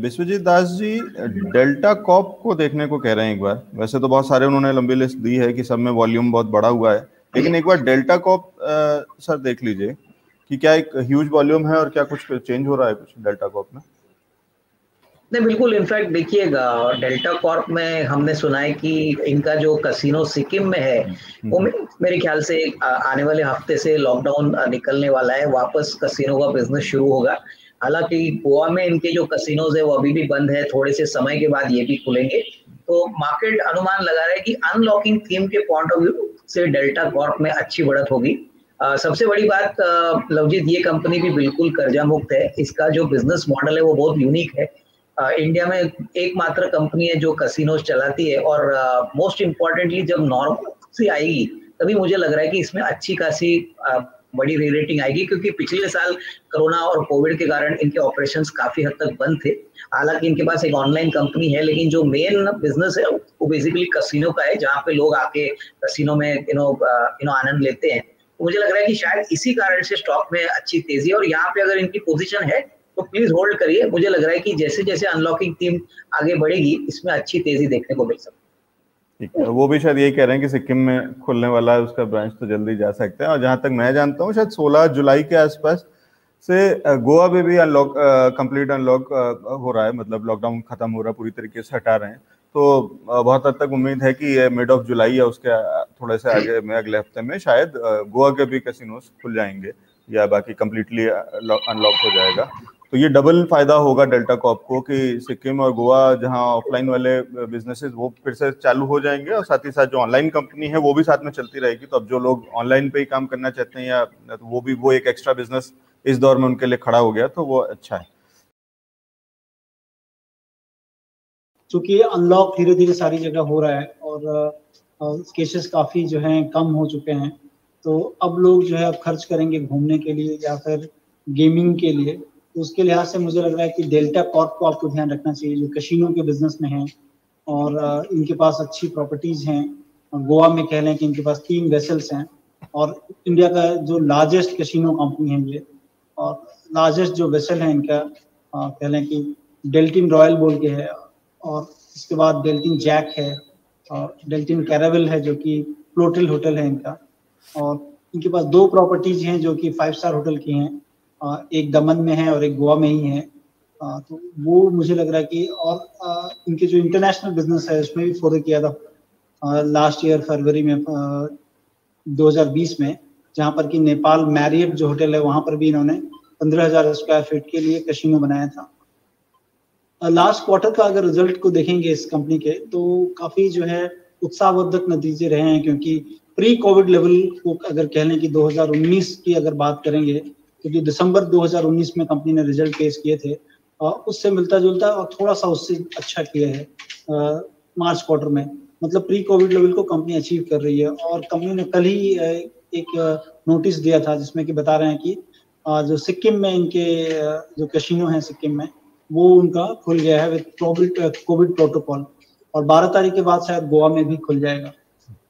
Vishwajeet Das ji delta corp को देखने को कह रहे हैं एक बार। वैसे तो बहुत सारे उन्होंने लंबी लिस्ट दी है कि सब में वॉल्यूम बहुत बड़ा हुआ है, लेकिन एक बार डेल्टा कॉप सर देख लीजिए कि क्या एक ह्यूज वॉल्यूम है और क्या कुछ चेंज हो रहा है कुछ डेल्टा कॉप में। नहीं, बिल्कुल। इनफैक्ट देखिएगा, डेल्टा कॉर्प में हमने सुना है कि इनका जो कसिनो सिक्किम में है वो मेरे ख्याल से आने वाले हफ्ते से लॉकडाउन निकलने वाला है, वापस कसिनो का बिजनेस शुरू होगा। हालांकि गोवा में इनके जो कसिनोज है वो अभी भी बंद है, थोड़े से समय के बाद ये भी खुलेंगे। तो मार्केट अनुमान लगा रहा है कि अनलॉकिंग थीम के पॉइंट ऑफ व्यू से डेल्टा कॉर्प में अच्छी बढ़त होगी। सबसे बड़ी बात लवजीत, ये कंपनी भी बिल्कुल कर्जा मुक्त है। इसका जो बिजनेस मॉडल है वो बहुत यूनिक है। इंडिया में एकमात्र कंपनी है जो कसिनोज चलाती है, और मोस्ट इम्पोर्टेंटली जब नॉर्मल आएगी तभी मुझे लग रहा है कि इसमें अच्छी खासी बड़ी रेटिंग आएगी, क्योंकि पिछले साल कोरोना और कोविड के कारण इनके ऑपरेशंस काफी हद तक बंद थे। हालांकि इनके पास एक ऑनलाइन कंपनी है, लेकिन जो मेन बिजनेस है वो बेसिकली कसिनो का है, जहाँ पे लोग आके कसिनो में आनंद लेते हैं। तो मुझे लग रहा है कि शायद इसी कारण से स्टॉक में अच्छी तेजी है, और यहाँ पे अगर इनकी पोजीशन है तो प्लीज होल्ड करिए। मुझे लग रहा है कि जैसे जैसे अनलॉकिंग थीम आगे बढ़ेगी इसमें अच्छी तेजी देखने को मिल सकती है। ठीक है, वो भी शायद यही कह रहे हैं कि सिक्किम में खुलने वाला है उसका ब्रांच, तो जल्दी जा सकते हैं। और जहां तक मैं जानता हूँ शायद 16 जुलाई के आसपास से गोवा में भी अनलॉक कंप्लीट अनलॉक हो रहा है, मतलब लॉकडाउन खत्म हो रहा है, पूरी तरीके से हटा रहे हैं। तो बहुत हद तक उम्मीद है कि ये मिड ऑफ जुलाई या उसके थोड़े से आगे में अगले हफ्ते में शायद गोवा के भी कैसीनोस खुल जाएंगे या बाकी कंप्लीटली अनलॉक हो जाएगा। तो ये डबल फायदा होगा डेल्टा कॉप को कि सिक्किम और गोवा जहां ऑफलाइन वाले बिजनेसेस वो फिर से चालू हो जाएंगे, और साथ ही साथ जो ऑनलाइन कंपनी है वो भी साथ में चलती रहेगी। तो अब जो लोग ऑनलाइन पे ही काम करना चाहते हैं या तो वो एक एक्स्ट्रा बिजनेस इस दौर में उनके लिए खड़ा हो गया, तो वो अच्छा है। चूंकि अनलॉक धीरे धीरे सारी जगह हो रहा है और केसेस काफ़ी जो हैं कम हो चुके हैं, तो अब लोग जो है अब खर्च करेंगे घूमने के लिए या फिर गेमिंग के लिए। तो उसके लिहाज से मुझे लग रहा है कि डेल्टा कॉर्प को आपको ध्यान रखना चाहिए, जो कैसीनो के बिजनेस में है और इनके पास अच्छी प्रॉपर्टीज़ हैं। गोवा में कह लें कि इनके पास 3 वेसल्स हैं और इंडिया का जो लार्जेस्ट कैसीनो कंपनी है ये, और लार्जेस्ट जो वेसल है इनका कह लें कि डेल्टिन रॉयल बोल के है, और इसके बाद डेल्टिन जैक है और डेल्टिन कैरावल है जो कि फ्लोटिल होटल है इनका। और इनके पास 2 प्रॉपर्टीज हैं जो कि 5 स्टार होटल की हैं, एक दमन में है और एक गोवा में ही है। तो वो मुझे लग रहा है कि और इनके जो इंटरनेशनल बिजनेस है उसमें भी फॉलो किया था लास्ट ईयर फरवरी में 2020 में, जहाँ पर कि नेपाल मैरियट जो होटल है वहाँ पर भी इन्होंने 15,000 स्क्वायर फीट के लिए कैसीनो बनाया था। लास्ट क्वार्टर का अगर रिजल्ट को देखेंगे इस कंपनी के, तो काफ़ी जो है उत्साहवर्धक नतीजे रहे हैं, क्योंकि प्री कोविड लेवल को अगर कह लें कि 2019 की अगर बात करेंगे तो जो दिसंबर 2019 में कंपनी ने रिजल्ट पेश किए थे उससे मिलता जुलता और थोड़ा सा उससे अच्छा किया है मार्च क्वार्टर में। मतलब प्री कोविड लेवल को कंपनी अचीव कर रही है। और कंपनी ने कल ही एक नोटिस दिया था जिसमें कि बता रहे हैं कि जो सिक्किम में इनके जो कैसीनो हैं सिक्किम में वो उनका खुल गया है विद कोविड प्रोटोकॉल, और 12 तारीख के बाद शायद गोवा में भी खुल जाएगा।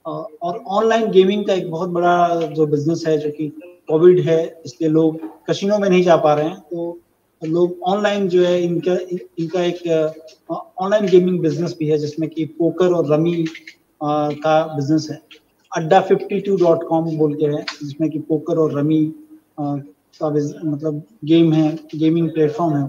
और ऑनलाइन गेमिंग का एक बहुत बड़ा जो बिजनेस है, जो कि कोविड है इसलिए लोग कैसीनो में नहीं जा पा रहे हैं, तो लोग ऑनलाइन जो है इनका एक ऑनलाइन गेमिंग बिजनेस भी है जिसमें कि पोकर और रमी का बिजनेस है। adda52.com बोल के है जिसमें कि पोकर और रमी का मतलब गेम है, गेमिंग प्लेटफॉर्म है,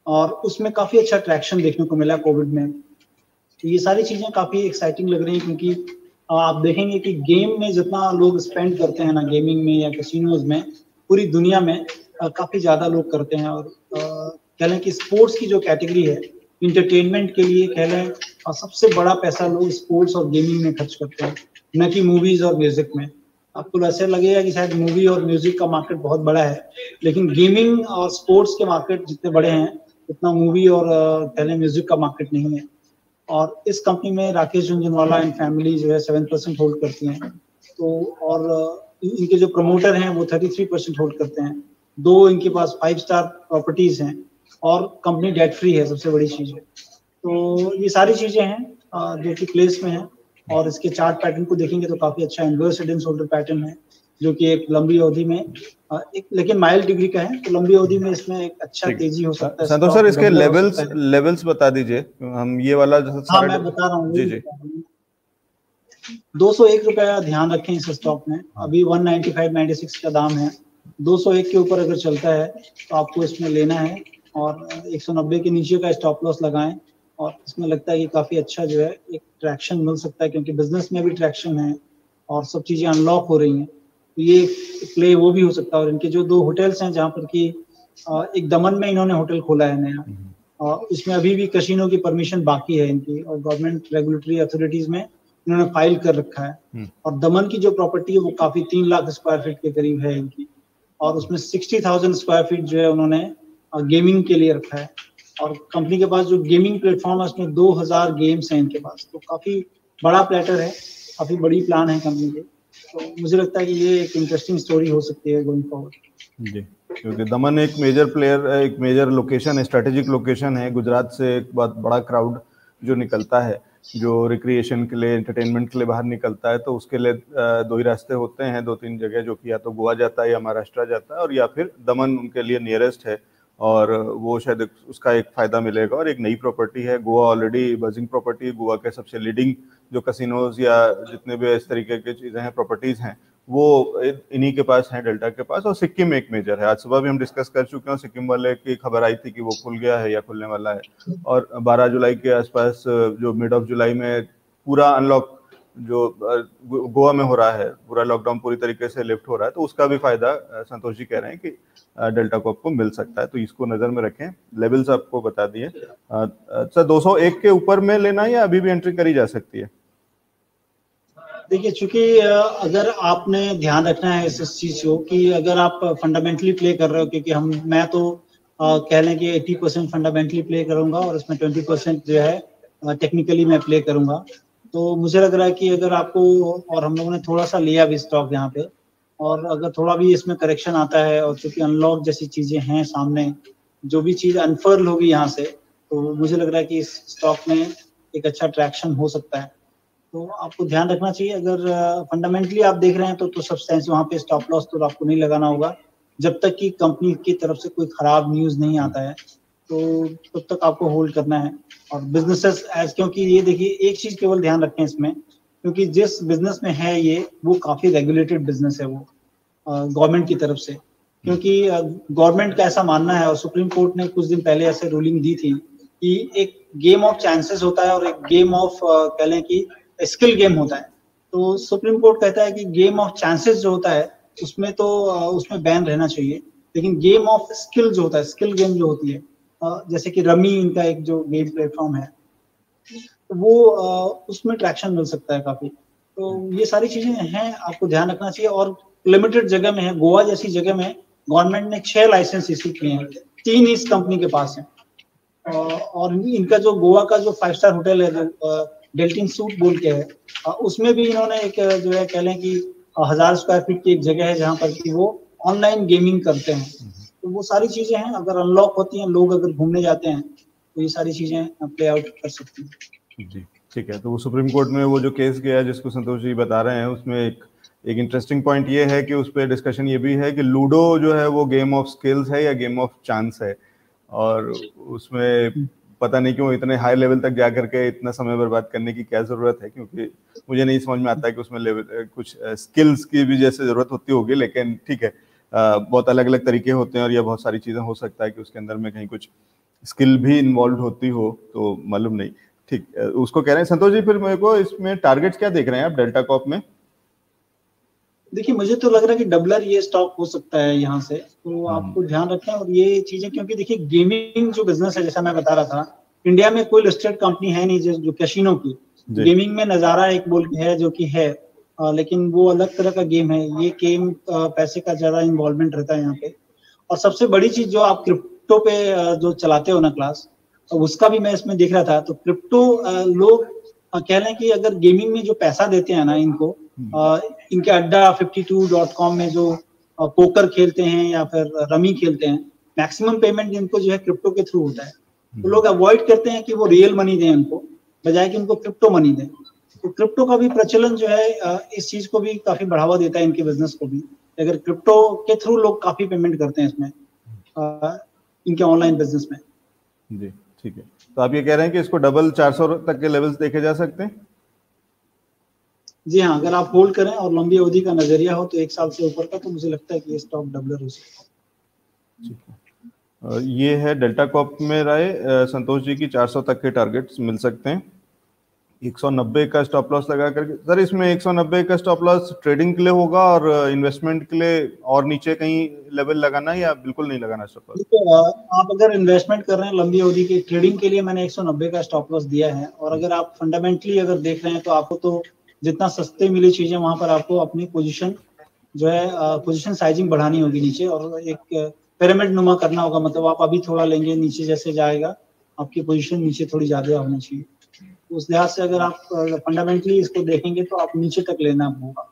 और उसमें काफ़ी अच्छा ट्रैक्शन देखने को मिला कोविड में। तो ये सारी चीज़ें काफ़ी एक्साइटिंग लग रही हैं, क्योंकि आप देखेंगे कि गेम में जितना लोग स्पेंड करते हैं ना गेमिंग में या कैसीनोज में, पूरी दुनिया में काफ़ी ज़्यादा लोग करते हैं। और कह लें कि स्पोर्ट्स की जो कैटेगरी है इंटरटेनमेंट के लिए, कह लें सबसे बड़ा पैसा लोग स्पोर्ट्स और गेमिंग में खर्च करते हैं, न कि मूवीज़ और म्यूज़िक में। आपको ऐसे लगेगा कि शायद मूवी और म्यूज़िक का मार्केट बहुत बड़ा है, लेकिन गेमिंग और स्पोर्ट्स के मार्केट जितने बड़े हैं उतना मूवी और कह लें म्यूज़िक का मार्केट नहीं है। और इस कंपनी में राकेश झुनझुनवाला एंड फैमिली जो है 7% होल्ड करती हैं। तो और इनके जो प्रमोटर हैं वो 33% होल्ड करते हैं। 2 इनके पास 5 स्टार प्रॉपर्टीज हैं और कंपनी डेट फ्री है, सबसे बड़ी चीज़ है। तो ये सारी चीज़ें हैं जो कि प्लेस में हैं, और इसके चार्ट पैटर्न को देखेंगे तो काफ़ी अच्छा इन्वर्स हिडन शोल्डर पैटर्न है। जो कि एक लंबी अवधि में एक लेकिन माइल्ड डिग्री का है, तो लंबी अवधि में इसमें एक अच्छा तेजी हो सकता है। संतोष सर, इसके लेवल्स बता दीजिए, हम ये वाला हाँ मैं बता रहा हूँ। जी जी। 201 रुपया ध्यान रखें इस स्टॉक में। अभी 195.96 का दाम है। 201 के ऊपर अगर चलता है तो आपको इसमें लेना है, और 190 के नीचे का स्टॉप लॉस लगाएं। और इसमें लगता है कि काफी अच्छा जो है एक ट्रैक्शन मिल सकता है, क्योंकि बिजनेस में भी ट्रैक्शन है और सब चीजें अनलॉक हो रही हैं, तो ये प्ले वो भी हो सकता है। और इनके जो 2 होटल्स हैं, जहाँ पर कि एक दमन में इन्होंने होटल खोला है नया, और इसमें अभी भी कैसीनो की परमिशन बाकी है इनकी, और गवर्नमेंट रेगुलेटरी अथॉरिटीज में इन्होंने फाइल कर रखा है। और दमन की जो प्रॉपर्टी है वो काफी 3 लाख स्क्वायर फीट के करीब है इनकी, और उसमें 60,000 स्क्वायर फीट जो है उन्होंने गेमिंग के लिए रखा है। और कंपनी के पास जो गेमिंग प्लेटफॉर्म है उसमें 2000 गेम्स हैं इनके पास, तो काफी बड़ा प्लेटर है, काफी बड़ी प्लान है कंपनी के। तो मुझे लगता है कि ये एक इंटरेस्टिंग स्टोरी हो सकती है गोइंग फॉरवर्ड जी, क्योंकि दमन एक मेजर प्लेयर, एक मेजर लोकेशन है, स्ट्रेटेजिक लोकेशन है। गुजरात से एक बहुत बड़ा क्राउड जो निकलता है, जो रिक्रिएशन के लिए, एंटरटेनमेंट के लिए बाहर निकलता है, तो उसके लिए 2 ही रास्ते होते हैं, 2-3 जगह, जो कि या तो गोवा जाता है या महाराष्ट्र जाता है, और या फिर दमन उनके लिए नियरेस्ट है, और वो शायद उसका एक फायदा मिलेगा। और एक नई प्रॉपर्टी है, Goa already buzzing property, Goa के सबसे लीडिंग जो कैसीनोज या जितने भी इस तरीके की चीज़ें हैं, प्रॉपर्टीज हैं, वो इन्हीं के पास है, डेल्टा के पास। और सिक्किम एक मेजर है, आज सुबह भी हम डिस्कस कर चुके हैं, सिक्किम वाले की खबर आई थी कि वो खुल गया है या खुलने वाला है। और 12 जुलाई के आसपास, जो मिड ऑफ जुलाई में पूरा अनलॉक जो गोवा में हो रहा है, पूरा लॉकडाउन पूरी तरीके से लिफ्ट हो रहा है, तो उसका भी फायदा संतोष जी कह रहे हैं कि डेल्टा को आपको मिल सकता है, तो इसको नजर में रखें। लेवल्स आपको बता दिए। सर 201 के ऊपर में लेना है या अभी भी एंट्री करी जा सकती है? देखिए, चूंकि अगर आपने ध्यान रखना है इस चीज को कि अगर आप फंडामेंटली प्ले कर रहे हो, क्योंकि मैं तो कह लें कि 80% फंडामेंटली प्ले करूंगा और इसमें 20% जो है टेक्निकली मैं प्ले करूंगा। तो मुझे लग रहा है कि अगर आपको, और हम लोगों ने थोड़ा सा लिया भी स्टॉक यहाँ पे, और अगर थोड़ा भी इसमें करेक्शन आता है, और चूंकि अनलॉक जैसी चीजें हैं सामने, जो भी चीज अनफर्ल होगी यहाँ से, तो मुझे लग रहा है कि इस स्टॉक में एक अच्छा ट्रैक्शन हो सकता है। तो आपको ध्यान रखना चाहिए, अगर फंडामेंटली आप देख रहे हैं तो सब्सटेंस वहाँ पे स्टॉप लॉस तो आपको नहीं लगाना होगा, जब तक कि कंपनी की तरफ से कोई खराब न्यूज नहीं आता है, तो तब तक आपको होल्ड करना है। और बिजनेसेस एज, क्योंकि ये देखिए एक चीज केवल ध्यान रखें इसमें, क्योंकि जिस बिजनेस में है ये, वो काफी रेगुलेटेड बिजनेस है, वो गवर्नमेंट की तरफ से, क्योंकि गवर्नमेंट का ऐसा मानना है, और सुप्रीम कोर्ट ने कुछ दिन पहले ऐसे रूलिंग दी थी कि एक गेम ऑफ चांसेस होता है और एक गेम ऑफ कह लें कि स्किल गेम होता है। तो सुप्रीम कोर्ट कहता है कि गेम ऑफ चांसेस जो होता है उसमें तो उसमें बैन रहना चाहिए, लेकिन गेम ऑफ स्किल जो होता है, स्किल गेम जो होती है, जैसे कि रमी इनका एक जो गेम प्लेटफॉर्म है, तो वो उसमें ट्रैक्शन मिल सकता है काफी। तो ये सारी चीजें हैं, आपको ध्यान रखना चाहिए। और लिमिटेड जगह में है, गोवा जैसी जगह में गवर्नमेंट ने 6 लाइसेंस इश्यू किए हैं, 3 इस कंपनी के पास है। और इनका जो गोवा का जो 5 स्टार होटल है, जो डेल्टिन सूट बोल के है, उसमें भी इन्होंने एक जो है कह लें कि 1000 स्क्वायर फीट की एक जगह है जहाँ पर कि वो ऑनलाइन गेमिंग करते हैं। तो वो सारी चीजें हैं, अगर अनलॉक होती हैं, लोग अगर घूमने जाते हैं, तो ये सारी चीजें प्ले आउट कर सकती हैं। जी ठीक है। तो वो सुप्रीम कोर्ट में वो जो केस गया जिसको संतोष जी बता रहे हैं, उसमें एक इंटरेस्टिंग पॉइंट ये है कि उस पर डिस्कशन ये भी है कि लूडो जो है वो गेम ऑफ स्किल्स है या गेम ऑफ चांस है, और उसमें पता नहीं क्यों इतने हाई लेवल तक जा करके इतना समय बर्बाद करने की क्या जरूरत है, क्योंकि मुझे नहीं समझ में आता है कि उसमें लेवल कुछ स्किल्स की भी जैसे जरूरत होती होगी, लेकिन ठीक है, बहुत अलग अलग तरीके होते हैं और ये बहुत सारी चीजें हो सकता है कि उसके अंदर में कहीं कुछ स्किल भी इन्वॉल्व होती हो, तो मालूम नहीं। ठीक, उसको कह रहे हैं संतोष जी। फिर मेरे को इसमें टारगेट्स क्या देख रहे हैं आप डेल्टा कॉर्प में? देखिए, मुझे तो लग रहा है कि डबलर ये स्टॉक हो सकता है यहाँ से, तो आपको ध्यान रखें। और ये चीजें, क्योंकि देखिए गेमिंग जो बिजनेस है, जैसा मैं बता रहा था, इंडिया में कोई लिस्टेड कंपनी है नहीं जो कैसीनो की। गेमिंग में नजारा एक बोल के है जो कि है, लेकिन वो अलग तरह का गेम है। ये गेम पैसे का ज्यादा इन्वॉल्वमेंट रहता है यहाँ पे। और सबसे बड़ी चीज जो आप क्रिप्टो पे जो चलाते हो ना क्लास, तो उसका भी मैं इसमें देख रहा था। तो क्रिप्टो लोग कह लें कि अगर गेमिंग में जो पैसा देते हैं ना इनको, इनके अड्डा 52.com में जो पोकर खेलते हैं या फिर रमी खेलते हैं, मैक्सिमम पेमेंट इनको जो है क्रिप्टो के थ्रू होता है। तो लोग अवॉइड करते हैं कि वो रियल मनी दें उनको, बजाय कि उनको क्रिप्टो मनी दें। तो क्रिप्टो का भी प्रचलन जो है इस चीज को भी काफी बढ़ावा देता है, इनके बिजनेस को भी। अगर क्रिप्टो के थ्रू लोग काफी पेमेंट करते हैं इसमें, इनके ऑनलाइन बिजनेस में। जी ठीक है, तो आप ये कह रहे हैं कि इसको डबल 400 तक के लेवल्स देखे जा सकते हैं? जी हाँ, अगर आप होल्ड करें और लंबी अवधि का नजरिया हो तो 1 साल से ऊपर का, तो मुझे लगता है कि ये स्टॉक डबलर हो सकता है। ठीक है, ये है डेल्टा कॉर्प में राय संतोष जी की 400 तक के टारगेट्स मिल सकते हैं। 190 का स्टॉप लॉस लगा करके। सर इसमें 190 का स्टॉप लॉस ट्रेडिंग के लिए होगा और इन्वेस्टमेंट के लिए और नीचे कहीं लेवल लगाना या बिल्कुल नहीं लगाना स्टॉप लॉस? तो आप अगर इन्वेस्टमेंट कर रहे हैं लंबी अवधि के, ट्रेडिंग के लिए मैंने 190 का स्टॉप लॉस दिया है। और अगर आप फंडामेंटली अगर देख रहे हैं तो आपको तो जितना सस्ते मिली चीजें वहां पर आपको अपनी पोजीशन जो है पोजीशन साइजिंग बढ़ानी होगी नीचे, और एक पिरामिड नुमा करना होगा। मतलब आप अभी थोड़ा लेंगे, नीचे जैसे जाएगा आपकी पोजीशन नीचे थोड़ी ज्यादा होनी चाहिए। उस लिहाज से अगर आप फंडामेंटली इसको देखेंगे तो आप नीचे तक लेना होगा।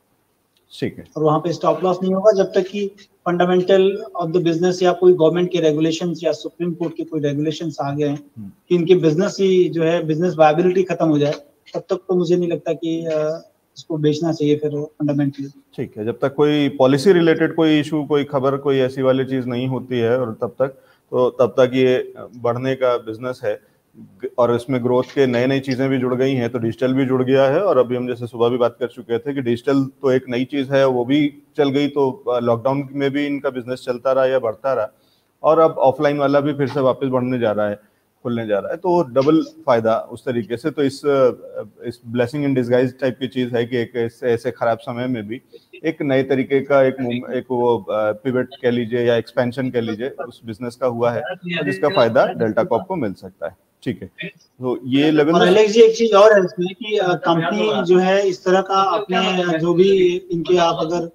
ठीक है, और वहां पे स्टॉप लॉस नहीं होगा जब तक कि फंडामेंटल ऑफ द बिजनेस या कोई गवर्नमेंट के रेगुलेशंस या सुप्रीम कोर्ट के कोई रेगुलेशंस आ गए हैं कि इनके बिजनेस ही जो है बिजनेस वायबिलिटी खत्म हो जाए, तब तक तो मुझे नहीं लगता कि इसको बेचना चाहिए फिर फंडामेंटली। ठीक है, जब तक कोई पॉलिसी रिलेटेड कोई इशू, कोई खबर, कोई ऐसी वाली चीज नहीं होती है और तब तक ये बढ़ने का बिजनेस है। और इसमें ग्रोथ के नए नई चीजें भी जुड़ गई हैं, तो डिजिटल भी जुड़ गया है। और अभी हम जैसे सुबह भी बात कर चुके थे कि डिजिटल तो एक नई चीज है, वो भी चल गई, तो लॉकडाउन में भी इनका बिजनेस चलता रहा या बढ़ता रहा। और अब ऑफलाइन वाला भी फिर से वापस बढ़ने जा रहा है, खुलने जा रहा है, तो डबल फायदा उस तरीके से। तो इस ब्लेसिंग इन डिस्गाइज टाइप की चीज है कि एक ऐसे खराब समय में भी एक नए तरीके का एक वो पिवट कह लीजिए या एक्सपेंशन कह लीजिए उस बिजनेस का हुआ है, और जिसका फायदा डेल्टा कॉर्प को मिल सकता है। ठीक है, तो ये लेवल। और एलेक्स जी एक चीज और है इसमें कि कंपनी जो है इस तरह का अपने जो भी इनके, आप अगर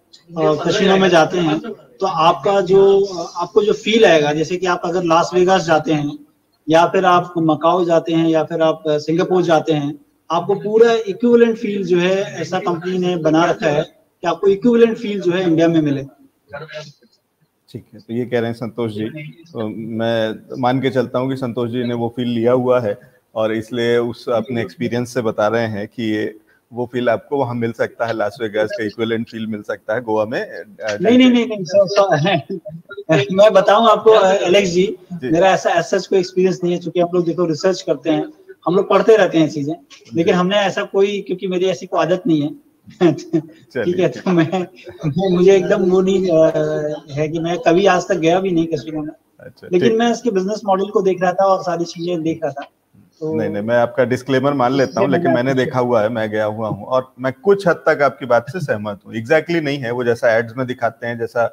कैसीनो में जाते हैं तो आपको जो फील आएगा, जैसे कि आप अगर लास वेगास जाते हैं या फिर आप मकाओ जाते हैं या फिर आप सिंगापुर जाते हैं, आपको पूरा इक्विवेलेंट फील जो है ऐसा कंपनी ने बना रखा है कि आपको इक्विवेलेंट फील जो है इंडिया में मिले। ठीक है, तो ये कह रहे हैं संतोष जी, तो मैं मान के चलता हूँ कि संतोष जी ने वो फील लिया हुआ है और इसलिए उस अपने एक्सपीरियंस से बता रहे हैं कि ये वो फील आपको वहां मिल सकता है, लास वेगास का इक्विवेलेंट फील मिल सकता है गोवा में। नहीं, मैं बताऊं आपको एलेक्स जी, मेरा ऐसा सच कोई एक्सपीरियंस नहीं है, क्योंकि हम लोग देखो रिसर्च करते हैं, हम लोग पढ़ते रहते हैं चीजें, लेकिन हमने ऐसा कोई, क्योंकि मेरी ऐसी कोई आदत नहीं है ठीक है, तो मुझे एकदम वो नहीं है कि मैं कभी आज तक गया भी नहीं कैसीनो में। अच्छा, लेकिन मैं इसके बिजनेस मॉडल को देख रहा था और सारी चीजें देख रहा था। तो नहीं, मैं आपका डिस्क्लेमर मान लेता हूँ, लेकिन मैंने देखा हुआ है, मैं गया हुआ हूँ और मैं कुछ हद तक आपकी बात से सहमत हूँ। एग्जैक्टली नहीं है वो जैसा एड्स में दिखाते हैं, जैसा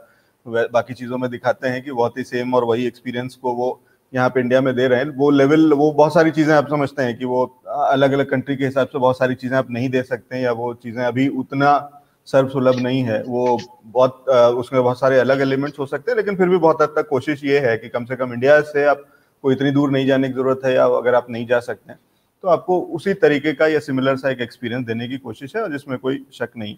बाकी चीजों में दिखाते हैं कि बहुत ही सेम और वही एक्सपीरियंस को वो यहाँ पे इंडिया में दे रहे हैं। वो लेवल, वो बहुत सारी चीजें आप समझते हैं कि वो अलग अलग कंट्री के हिसाब से बहुत सारी चीजें आप नहीं दे सकते हैं, या वो चीजें अभी उतना सर्वसुलभ नहीं है। वो बहुत उसमें बहुत सारे अलग एलिमेंट्स हो सकते हैं, लेकिन फिर भी बहुत हद तक कोशिश ये है कि कम से कम इंडिया से आप को इतनी दूर नहीं जाने की जरूरत है, या अगर आप नहीं जा सकते हैं तो आपको उसी तरीके का या सिमिलर सा एक एक्सपीरियंस देने की कोशिश है, और जिसमें कोई शक नहीं।